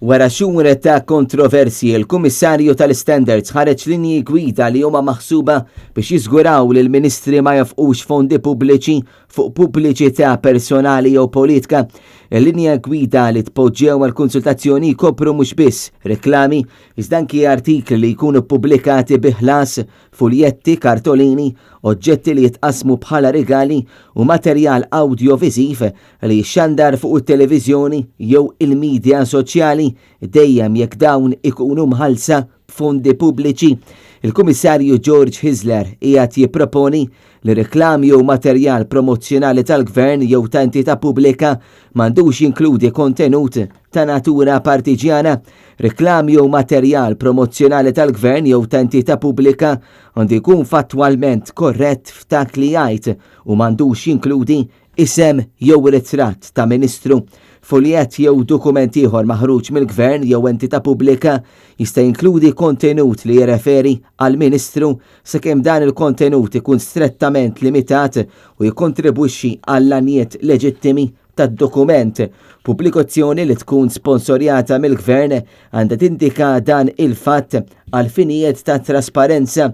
Wara xhur ta' kontroversji, il-Kummissarju tal-Standards ħareġ linji gwida li huma maħsuba biex jiżguraw li l-Ministri ma jafqux fondi pubbliċi fuq pubbliċità personali jew politika. Il-linja gwida li tpoġġew għall-konsultazzjoni jkopru mhux biss reklami, iżda anki artikli li jkunu ppubblikati bi ħlas, fuljetti, kartolini, oġġetti li jitqasmu bħala regali u materjal audiovisiv li jxandar fuq it-televiżjoni jew il-medja soċjali dejjem jekk dawn ikunu mħallsa b'fondi pubbliċi. Il-Kummissarju George Hisler qiegħed jipproponi li reklami jew materjal promozzjonali tal-Gvern jew ta' entità pubblika m'għandux jinkludi kontenut ta' natura partiġjana. Reklami jew materjal promozzjonali tal-Gvern jew ta' entità pubblika għandu jkun fattwalment korrett f'dak li jgħid u m'għandux jinkludi isem jew ritratt ta' Ministru. Foljett jew dokument ieħor maħruġ mill-Gvern jew entità pubblika jista' jinkludi kontenut li jirreferi għal Ministru sakemm dan il-kontenut ikun strettament limitat u jikkontribwixxi għall anijiet leġittimi tad-dokument. Pubblikazzjoni li tkun sponsorjata mill-Gvern għandha tindika dan il-fatt għal finijiet ta' trasparenza.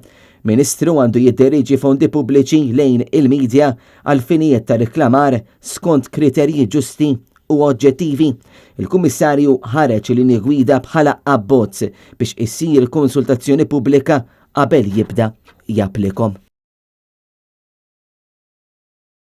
Ministru għandu jiddiriġi fondi pubbliċi lejn il-medja għal finijiet ta' riklamar skont kriterji ġusti u oġġettivi. Il-Kummissarju ħareġ linji gwida bħala abbozz biex issir konsultazzjoni pubblika qabel jibda japplikom.